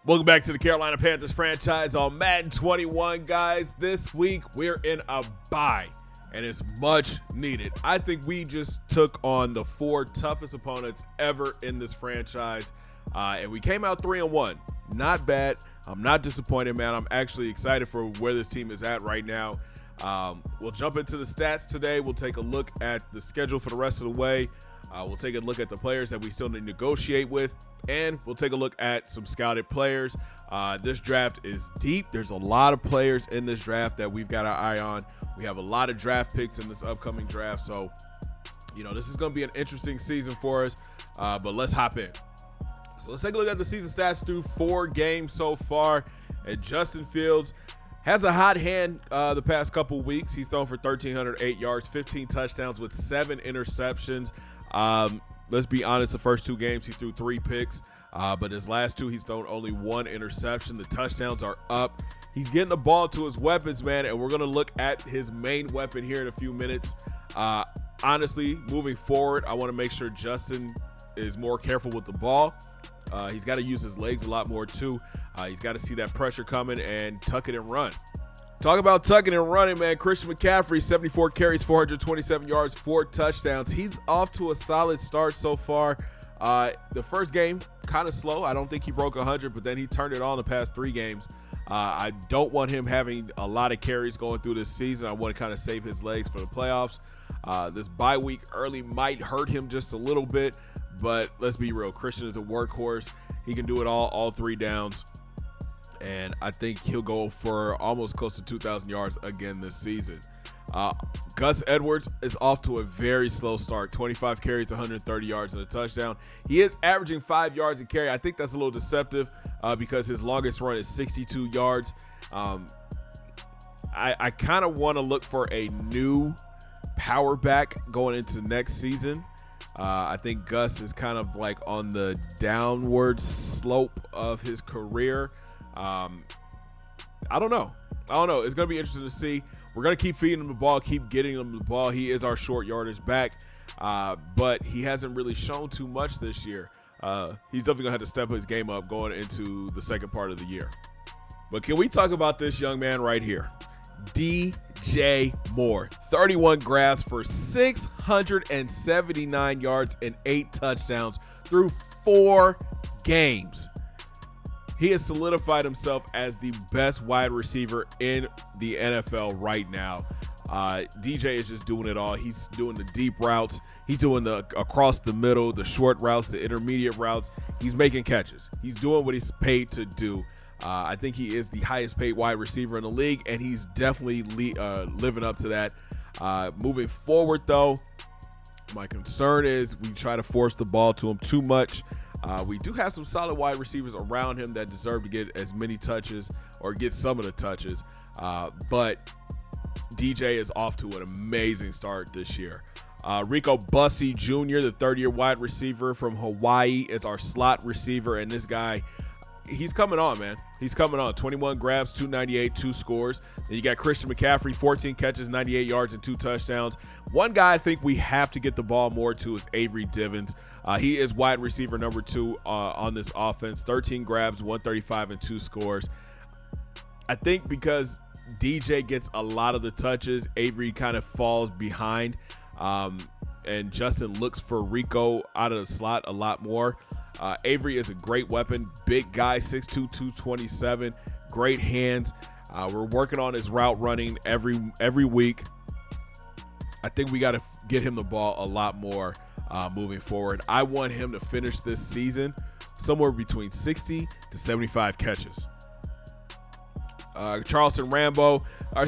Welcome back to the Carolina Panthers franchise on Madden 21, guys. This week, we're in a bye, and it's much needed. I think we just took on the four toughest opponents ever in this franchise, and we came out 3-1. Not bad. I'm not disappointed, man. I'm actually excited for where this team is at right now. We'll jump into the stats today. We'll take a look at the schedule for the rest of the way. We'll take a look at the players that we still need to negotiate with, and we'll take a look at some scouted players. This draft is deep. There's a lot of players in this draft that we've got our eye on. We have a lot of draft picks in this upcoming draft, so this is going to be an interesting season for us, but let's hop in. So let's take a look at the season stats through 4 games so far. And Justin Fields has a hot hand the past couple weeks. He's thrown for 1,308 yards, 15 touchdowns with 7 interceptions. Let's be honest, the first 2 games he threw 3 picks, but his last 2 he's thrown only 1 interception. The touchdowns are up. He's getting the ball to his weapons, man, and we're going to look at his main weapon here in a few minutes. Honestly, moving forward, I want to make sure Justin is more careful with the ball. He's got to use his legs a lot more too. He's got to see that pressure coming and tuck it and run. Talk about tucking and running, man. Christian McCaffrey, 74 carries, 427 yards, 4 touchdowns. He's off to a solid start so far. The first game, kind of slow. I don't think he broke 100, but then he turned it on the past 3 games. I don't want him having a lot of carries going through this season. I want to kind of save his legs for the playoffs. This bye week early might hurt him just a little bit, but let's be real. Christian is a workhorse. He can do it all 3 downs. And I think he'll go for almost close to 2,000 yards again this season. Gus Edwards is off to a very slow start. 25 carries, 130 yards, and a touchdown. He is averaging 5 yards a carry. I think that's a little deceptive because his longest run is 62 yards. I kind of want to look for a new power back going into next season. I think Gus is kind of like on the downward slope of his career. I don't know. It's going to be interesting to see. We're going to keep feeding him the ball, keep getting him the ball. He is our short yardage back, but he hasn't really shown too much this year. He's definitely going to have to step his game up going into the second part of the year. But can we talk about this young man right here? DJ Moore, 31 grabs for 679 yards and 8 touchdowns through 4 games. He has solidified himself as the best wide receiver in the NFL right now. DJ is just doing it all. He's doing the deep routes. He's doing the across the middle, the short routes, the intermediate routes. He's making catches. He's doing what he's paid to do. I think he is the highest paid wide receiver in the league, and he's definitely living up to that. Moving forward, though, my concern is we try to force the ball to him too much. We do have some solid wide receivers around him that deserve to get as many touches or get some of the touches. But DJ is off to an amazing start this year. Rico Bussey Jr., the 3rd-year wide receiver from Hawaii, is our slot receiver. And this guy, he's coming on, man. He's coming on. 21 grabs, 298, 2 scores. Then you got Christian McCaffrey, 14 catches, 98 yards, and 2 touchdowns. One guy I think we have to get the ball more to is Avery Divins. He is wide receiver number 2 on this offense. 13 grabs, 135, and 2 scores. I think because DJ gets a lot of the touches, Avery kind of falls behind. And Justin looks for Rico out of the slot a lot more. Avery is a great weapon. Big guy, 6'2", 227. Great hands. We're working on his route running every week. I think we got to get him the ball a lot more moving forward. I want him to finish this season somewhere between 60 to 75 catches. Charleston Rambo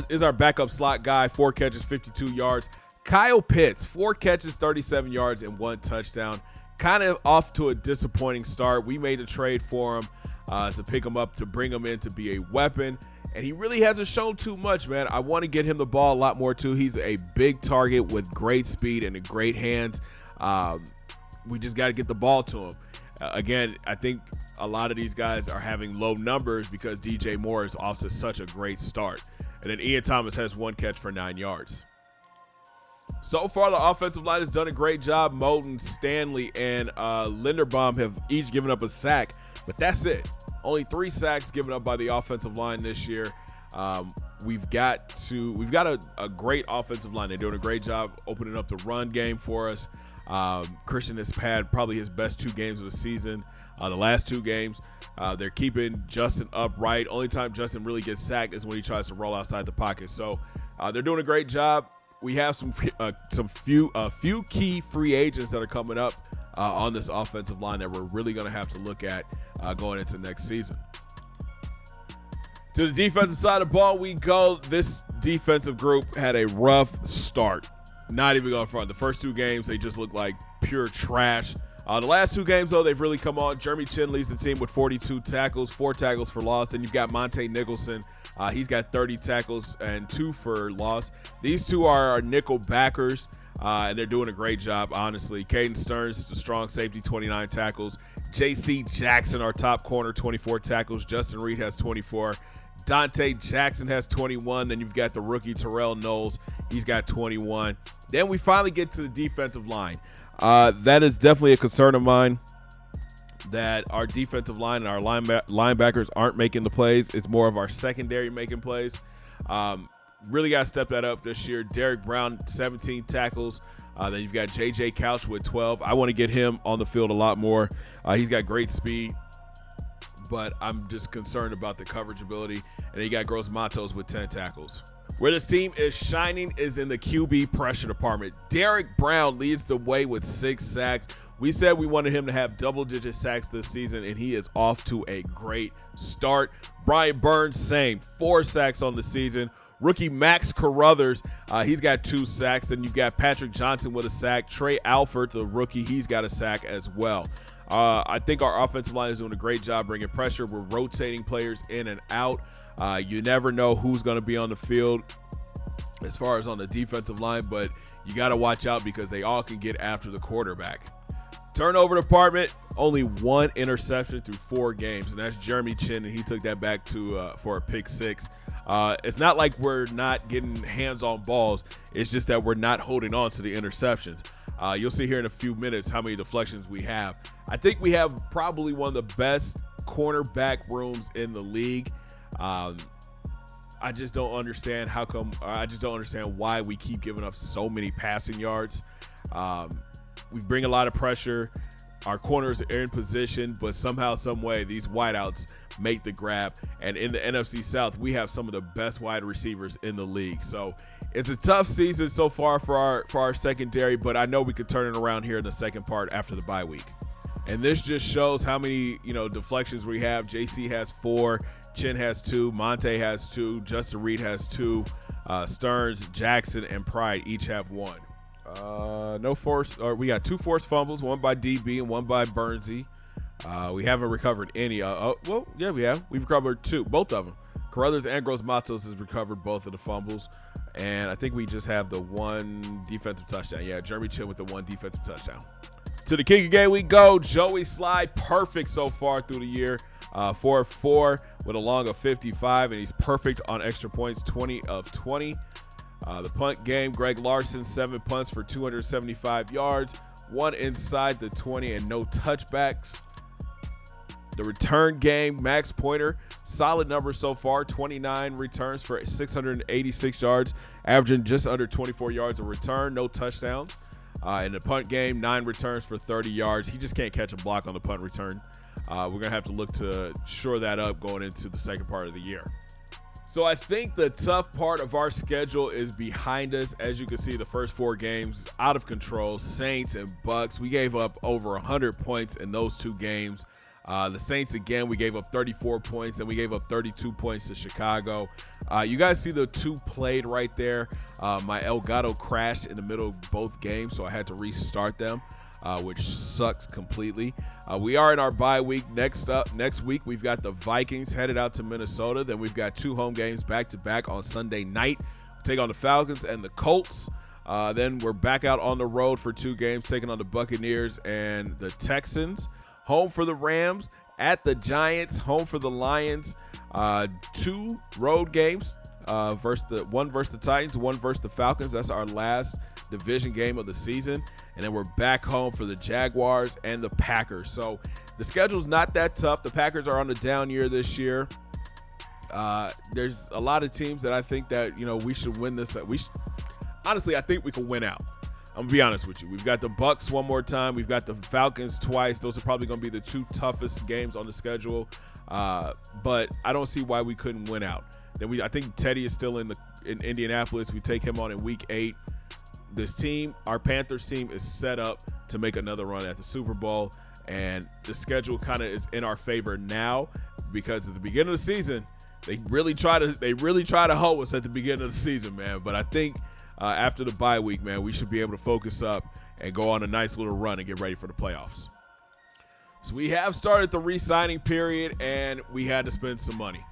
is our backup slot guy, 4 catches, 52 yards. Kyle Pitts, 4 catches, 37 yards, and 1 touchdown. Kind of off to a disappointing start. We made a trade for him to pick him up, to bring him in to be a weapon, and he really hasn't shown too much, man. I want to get him the ball a lot more too. He's a big target with great speed and great hands. We just got to get the ball to him. Again, I think a lot of these guys are having low numbers because DJ Moore is off to such a great start. And then Ian Thomas has 1 catch for 9 yards. So far, the offensive line has done a great job. Moulton, Stanley, and Linderbaum have each given up a sack, but that's it. Only 3 sacks given up by the offensive line this year. We've got a great offensive line. They're doing a great job opening up the run game for us. Christian has had probably his best 2 games of the season. The last 2 games, they're keeping Justin upright. Only time Justin really gets sacked is when he tries to roll outside the pocket. So they're doing a great job. We have some few key free agents that are coming up on this offensive line that we're really going to have to look at going into next season. To the defensive side of the ball we go. This defensive group had a rough start. Not even going front. The first 2 games, they just looked like pure trash. The last 2 games, though, they've really come on. Jeremy Chin leads the team with 42 tackles, 4 tackles for loss. Then you've got Monte Nicholson. He's got 30 tackles and 2 for loss. These 2 are our nickel backers, and they're doing a great job, honestly. Caden Stearns, the strong safety, 29 tackles. J.C. Jackson, our top corner, 24 tackles. Justin Reed has 24. Dante Jackson has 21. Then you've got the rookie Terrell Knowles. He's got 21. Then we finally get to the defensive line. That is definitely a concern of mine, that our defensive line and our linebackers aren't making the plays. It's more of our secondary making plays. Really got to step that up this year. Derek Brown, 17 tackles. Then you've got J.J. Couch with 12. I want to get him on the field a lot more. He's got great speed, but I'm just concerned about the coverage ability. And then you got Gross Matos with 10 tackles. Where this team is shining is in the QB pressure department. Derek Brown leads the way with 6 sacks. We said we wanted him to have double-digit sacks this season, and he is off to a great start. Brian Burns, same, 4 sacks on the season. Rookie Max Carruthers, he's got 2 sacks. Then you've got Patrick Johnson with a sack. Trey Alford, the rookie, he's got a sack as well. I think our offensive line is doing a great job bringing pressure. We're rotating players in and out. You never know who's going to be on the field as far as on the defensive line, but you got to watch out because they all can get after the quarterback. Turnover department, only 1 interception through 4 games, and that's Jeremy Chin, and he took that back to for a pick 6. It's not like we're not getting hands on balls. It's just that we're not holding on to the interceptions. You'll see here in a few minutes how many deflections we have. I think we have probably one of the best cornerback rooms in the league. I just don't understand why we keep giving up so many passing yards. We bring a lot of pressure. Our corners are in position, but somehow, some way, these wideouts make the grab. And in the NFC South, we have some of the best wide receivers in the league. So it's a tough season so far for our secondary, but I know we could turn it around here in the second part after the bye week. And this just shows how many, deflections we have. JC has 4, Chin has 2, Monte has 2, Justin Reed has 2, Stearns, Jackson, and Pride each have 1. We got 2 forced fumbles, 1 by DB and 1 by Bernsey. We haven't recovered any. We have. We've recovered 2, both of them. Carruthers and Gross Matos has recovered both of the fumbles. And I think we just have the 1 defensive touchdown. Yeah, Jeremy Chin with the 1 defensive touchdown. To the kicker game we go. Joey Slide, perfect so far through the year. 4-4 with a long of 55, and he's perfect on extra points, 20 of 20. The punt game, Greg Larson, 7 punts for 275 yards, 1 inside the 20 and no touchbacks. The return game, Max Pointer, solid numbers so far, 29 returns for 686 yards, averaging just under 24 yards a return, no touchdowns. In the punt game, 9 returns for 30 yards. He just can't catch a block on the punt return. We're going to have to look to shore that up going into the second part of the year. So I think the tough part of our schedule is behind us. As you can see, the first 4 games out of control. Saints and Bucks. We gave up over 100 points in those 2 games. The Saints, again, we gave up 34 points, and we gave up 32 points to Chicago. You guys see the 2 played right there. My Elgato crashed in the middle of both games, so I had to restart them, which sucks completely. We are in our bye week. Next week, we've got the Vikings headed out to Minnesota. Then we've got 2 home games back-to-back on Sunday night. Take on the Falcons and the Colts. Then we're back out on the road for 2 games, taking on the Buccaneers and the Texans. Home for the Rams, at the Giants, home for the Lions. 2 road games, one versus the Titans, 1 versus the Falcons. That's our last division game of the season. And then we're back home for the Jaguars and the Packers. So the schedule's not that tough. The Packers are on a down year this year. There's a lot of teams that I think that, we should win this. Honestly, I think we can win out. I'm going to be honest with you. We've got the Bucs one more time. We've got the Falcons twice. Those are probably going to be the two toughest games on the schedule. But I don't see why we couldn't win out. Then I think Teddy is still in Indianapolis. We take him on in week 8. This team, our Panthers team, is set up to make another run at the Super Bowl, and the schedule kind of is in our favor now because at the beginning of the season, they really try to hoe us at the beginning of the season, man. But I think after the bye week, man, we should be able to focus up and go on a nice little run and get ready for the playoffs. So we have started the re-signing period, and we had to spend some money.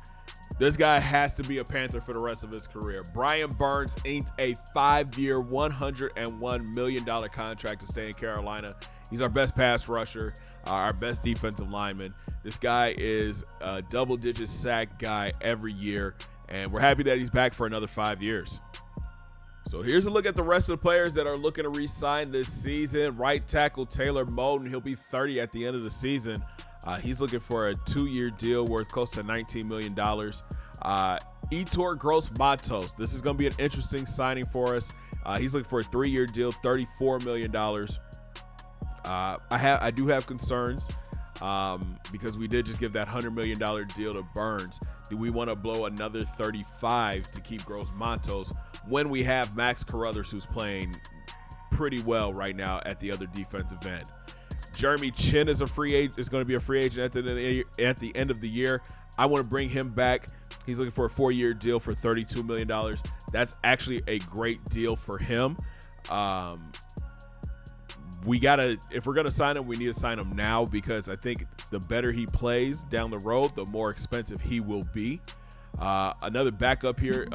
This guy has to be a Panther for the rest of his career. Brian Burns inked a 5-year, $101 million contract to stay in Carolina. He's our best pass rusher, our best defensive lineman. This guy is a double-digit sack guy every year, and we're happy that he's back for another 5 years. So here's a look at the rest of the players that are looking to re-sign this season. Right tackle Taylor Moton, he'll be 30 at the end of the season. He's looking for a 2-year deal worth close to $19 million. Etor Gross-Matos, this is going to be an interesting signing for us. He's looking for a 3-year deal, $34 million. I do have concerns because we did just give that $100 million deal to Burns. Do we want to blow another 35 to keep Gross-Matos when we have Max Carruthers, who's playing pretty well right now at the other defensive end? Jeremy Chin is going to be a free agent at the end of the year. I want to bring him back. He's looking for a 4-year deal for $32 million. That's actually a great deal for him. If we're going to sign him, we need to sign him now because I think the better he plays down the road, the more expensive he will be. Another backup here.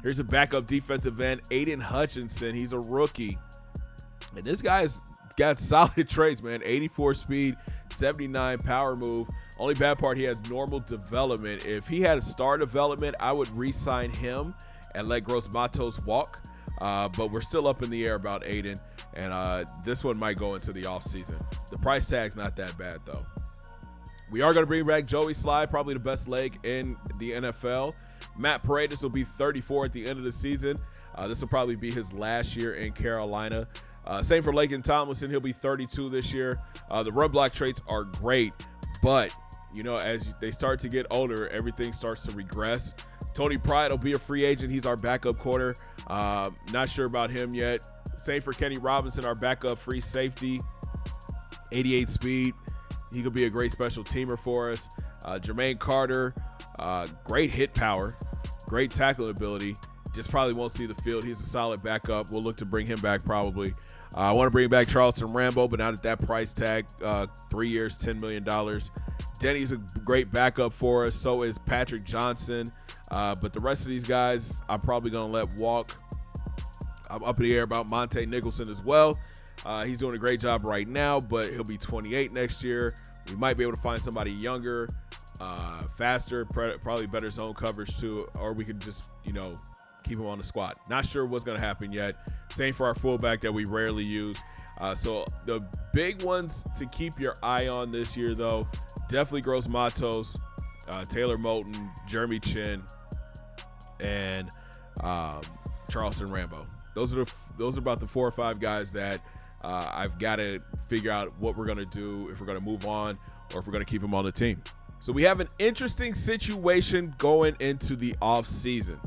Here's a backup defensive end, Aiden Hutchinson. He's a rookie. And this guy's got solid traits, man. 84 speed, 79 power move. Only bad part, he has normal development. If he had a star development, I would re-sign him and let Gross-Matos walk. But we're still up in the air about Aiden, and this one might go into the offseason. The price tag's not that bad, though. We are going to bring back Joey Slye, probably the best leg in the NFL. Matt Paredes will be 34 at the end of the season. This will probably be his last year in Carolina. Same for Laken Tomlinson. He'll be 32 this year. The run block traits are great, but, as they start to get older, everything starts to regress. Tony Pride will be a free agent. He's our backup corner. Not sure about him yet. Same for Kenny Robinson, our backup free safety. 88 speed. He could be a great special teamer for us. Jermaine Carter, great hit power, great tackling ability. Just probably won't see the field. He's a solid backup. We'll look to bring him back probably. I want to bring back Charleston Rambo, but not at that price tag. 3 years, $10 million. Denny's a great backup for us. So is Patrick Johnson. But the rest of these guys, I'm probably going to let walk. I'm up in the air about Monte Nicholson as well. He's doing a great job right now, but he'll be 28 next year. We might be able to find somebody younger, faster, probably better zone coverage too, or we could just, keep him on the squad. Not sure what's going to happen yet. Same for our fullback that we rarely use. So the big ones to keep your eye on this year, though, definitely Gross-Matos, Taylor Moton, Jeremy Chin, and Charleston Rambo. Those are about the 4 or 5 guys that I've got to figure out what we're going to do, if we're going to move on or if we're going to keep them on the team. So we have an interesting situation going into the offseason.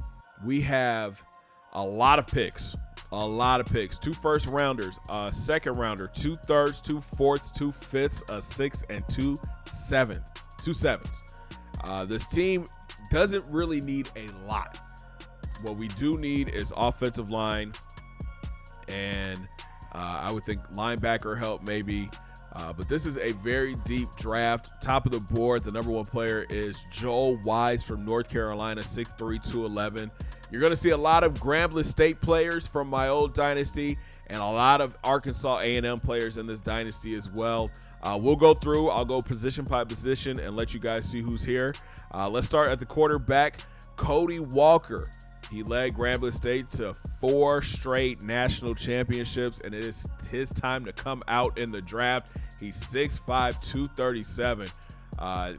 We have a lot of picks. 2 first rounders, a second rounder, 2 thirds, 2 fourths, 2 fifths, a 6th, and 2 7s. This team doesn't really need a lot. What we do need is offensive line and I would think linebacker help maybe. But this is a very deep draft. Top of the board, the number 1 player is Joel Wise from North Carolina, 6'3", 211. You're going to see a lot of Grambling State players from my old dynasty and a lot of Arkansas A&M players in this dynasty as well. We'll go through. I'll go position by position and let you guys see who's here. Let's start at the quarterback. Cody Walker, He led Grambling State to 4 straight national championships, and it is his time to come out in the draft. He's 6'5", 237.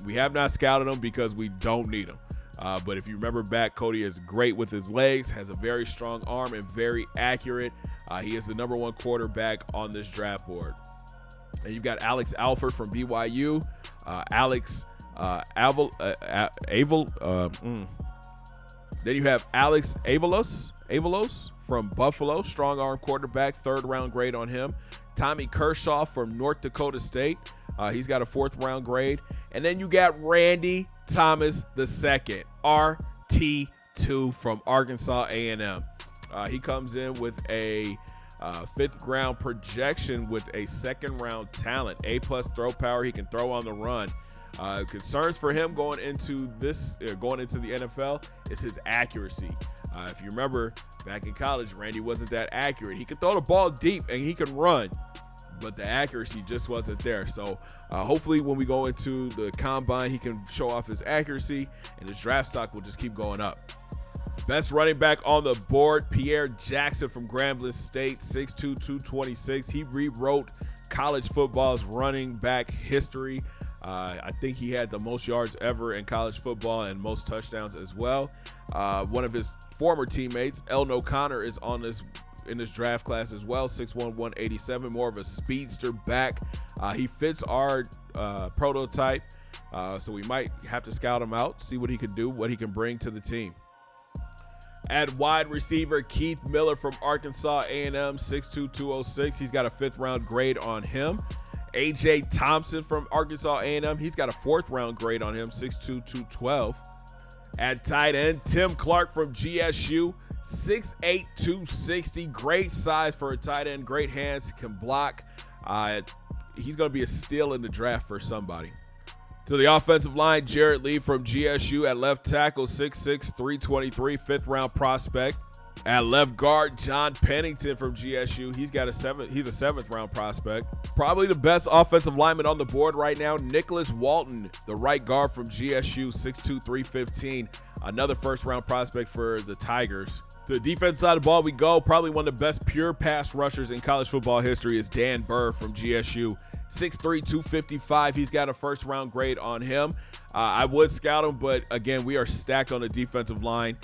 We have not scouted him because we don't need him. But if you remember back, Cody is great with his legs, has a very strong arm, and very accurate. He is the #1 quarterback on this draft board. And you've got Alex Alford from BYU, Then you have Alex Avalos from Buffalo, strong arm quarterback, 3rd-round grade on him. Tommy Kershaw from North Dakota State. He's got a 4th-round grade. And then you got Randy Thomas II, RT2 from Arkansas A&M. He comes in with a 5th-round projection with a 2nd-round talent, A+ throw power. He can throw on the run. Concerns for him going into the NFL is his accuracy. If you remember back in college, Randy wasn't that accurate. He could throw the ball deep and he can run, but the accuracy just wasn't there. So hopefully when we go into the combine, he can show off his accuracy and his draft stock will just keep going up. Best running back on the board, Pierre Jackson from Grambling State, 6'2", 226. He rewrote college football's running back history. I think he had the most yards ever in college football and most touchdowns as well. One of his former teammates, Elton O'Connor, is in this draft class as well, 6'1", 187, more of a speedster back. He fits our prototype, so we might have to scout him out, see what he can do, what he can bring to the team. At wide receiver, Keith Miller from Arkansas A&M, 6'2", 206. He's got a 5th-round grade on him. A.J. Thompson from Arkansas A&M, he's got a 4th-round grade on him, 6'2", 212. At tight end, Tim Clark from GSU, 6'8", 260. Great size for a tight end, great hands, can block. He's going to be a steal in the draft for somebody. To the offensive line, Jarrett Lee from GSU at left tackle, 6'6", 323, 5th-round prospect. At left guard, John Pennington from GSU. He's a 7th-round prospect. Probably the best offensive lineman on the board right now, Nicholas Walton, the right guard from GSU, 6'2", 315. Another 1st-round prospect for the Tigers. To the defense side of the ball we go. Probably one of the best pure pass rushers in college football history is Dan Burr from GSU, 6'3", 255. He's got a 1st-round grade on him. I would scout him, but again, we are stacked on the defensive line.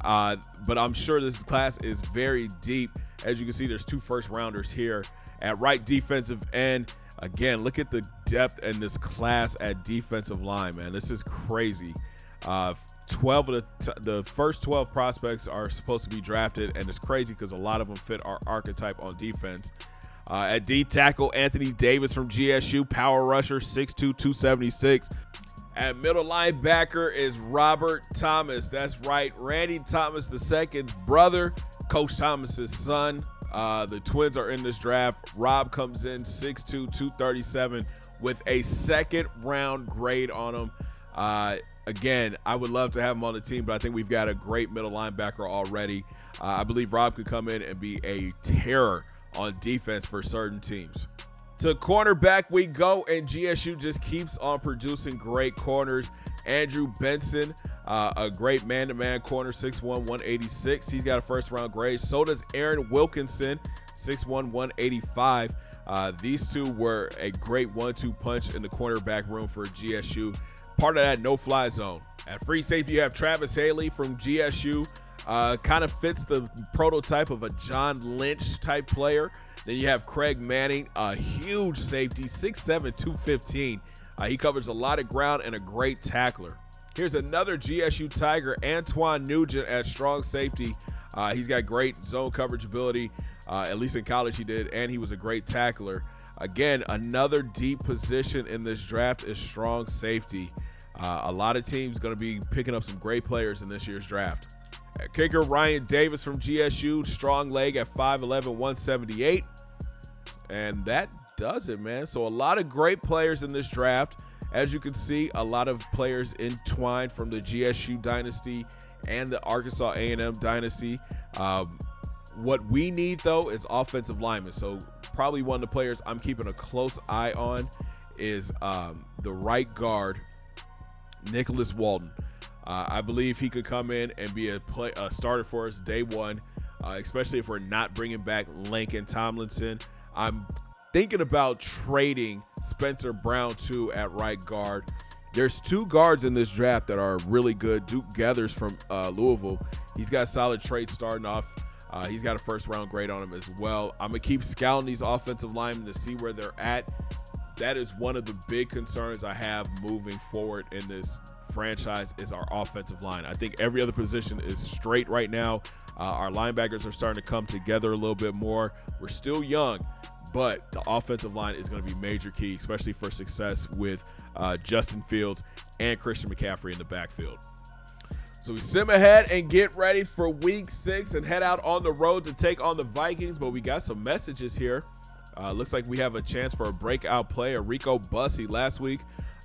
But I'm sure this class is very deep. As you can see, there's 2 1st-rounders here. At right defensive end, again, look at the depth in this class at defensive line, man. This is crazy. 12 of the first 12 prospects are supposed to be drafted, and it's crazy because a lot of them fit our archetype on defense. At D tackle, Anthony Davis from GSU, power rusher, 6'2", 276. At middle linebacker is Robert Thomas. That's right, Randy Thomas II's brother, Coach Thomas's son. The twins are in this draft. Rob comes in 6'2", 237 with a 2nd-round grade on him. Again, I would love to have him on the team, but I think we've got a great middle linebacker already. I believe Rob could come in and be a terror on defense for certain teams. To cornerback we go, and GSU just keeps on producing great corners. Andrew Benson, a great man-to-man corner, 6'1", 186. He's got a 1st-round grade. So does Aaron Wilkinson, 6'1", 185. These two were a great 1-2 punch in the cornerback room for GSU. Part of that no-fly zone. At free safety, you have Travis Haley from GSU. Kind of fits the prototype of a John Lynch type player. Then you have Craig Manning, a huge safety, 6'7", 215. He covers a lot of ground and a great tackler. Here's another GSU Tiger, Antoine Nugent at strong safety. He's got great zone coverage ability, at least in college he did, and he was a great tackler. Again, another deep position in this draft is strong safety. A lot of teams going to be picking up some great players in this year's draft. At kicker, Ryan Davis from GSU, strong leg at 5'11", 178. And that does it, man. So a lot of great players in this draft. As you can see, a lot of players entwined from the GSU dynasty and the Arkansas A&M dynasty. What we need, though, is offensive linemen. So probably one of the players I'm keeping a close eye on is the right guard, Nicholas Walton. I believe he could come in and be a starter for us day one, especially if we're not bringing back Lincoln Tomlinson. I'm thinking about trading Spencer Brown too at right guard. There's 2 guards in this draft that are really good. Duke Gathers from Louisville. He's got solid trades starting off. He's got a first-round grade on him as well. I'm going to keep scouting these offensive linemen to see where they're at. That is one of the big concerns I have moving forward in this franchise is our offensive line. I think every other position is straight right now. Our linebackers are starting to come together a little bit more. We're still young, but the offensive line is going to be major key, especially for success with Justin Fields and Christian McCaffrey in the backfield. So we sim ahead and get ready for week 6 and head out on the road to take on the Vikings, but we got some messages here. Looks like we have a chance for a breakout player. Rico Bussey last week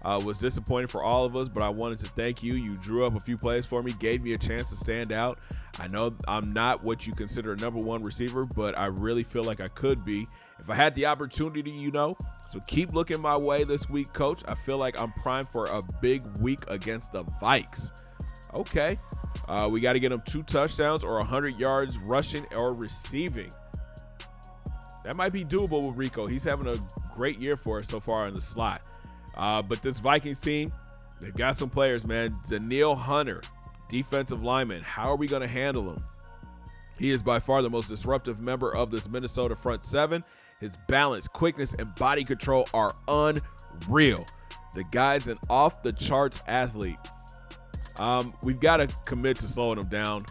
was disappointing for all of us, but I wanted to thank you. You drew up a few plays for me, gave me a chance to stand out. I know I'm not what you consider a number 1 receiver, but I really feel like I could be if I had the opportunity, So keep looking my way this week, Coach. I feel like I'm primed for a big week against the Vikes. Okay. We got to get him 2 touchdowns or 100 yards rushing or receiving. That might be doable with Rico. He's having a great year for us so far in the slot. But this Vikings team, they've got some players, man. Danielle Hunter, defensive lineman. How are we going to handle him? He is by far the most disruptive member of this Minnesota front 7. His balance, quickness, and body control are unreal. The guy's an off-the-charts athlete. We've got to commit to slowing him down.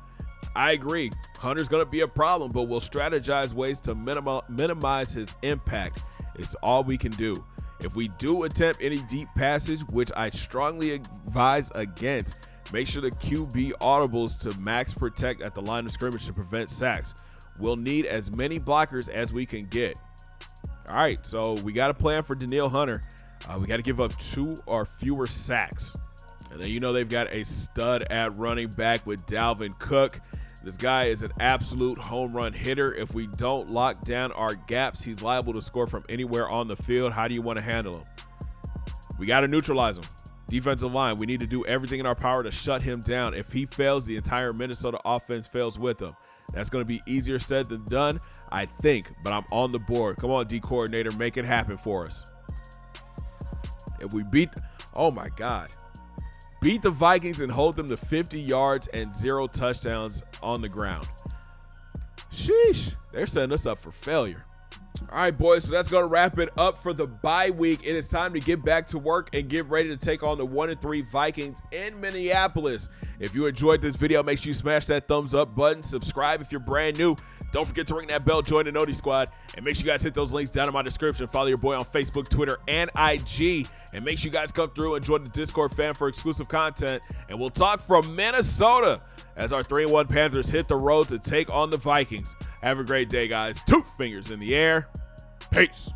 I agree. Hunter's going to be a problem, but we'll strategize ways to minimize his impact. It's all we can do. If we do attempt any deep passage, which I strongly advise against, make sure the QB audibles to max protect at the line of scrimmage to prevent sacks. We'll need as many blockers as we can get. All right, so we got a plan for Danielle Hunter. We got to give up 2 or fewer sacks. And then they've got a stud at running back with Dalvin Cook. This guy is an absolute home run hitter. If we don't lock down our gaps, he's liable to score from anywhere on the field. How do you want to handle him? We got to neutralize him. Defensive line, we need to do everything in our power to shut him down. If he fails, the entire Minnesota offense fails with him. That's going to be easier said than done, I think, but I'm on the board. Come on, D coordinator, make it happen for us. If we beat the Vikings and hold them to 50 yards and 0 touchdowns on the ground. Sheesh, they're setting us up for failure. All right, boys, so that's going to wrap it up for the bye week. It is time to get back to work and get ready to take on the 1-3 Vikings in Minneapolis. If you enjoyed this video, make sure you smash that thumbs up button. Subscribe if you're brand new. Don't forget to ring that bell, join the Noti Squad, and make sure you guys hit those links down in my description. Follow your boy on Facebook, Twitter, and IG. And make sure you guys come through and join the Discord fan for exclusive content. And we'll talk from Minnesota as our 3-1 Panthers hit the road to take on the Vikings. Have a great day, guys. 2 fingers in the air. Peace.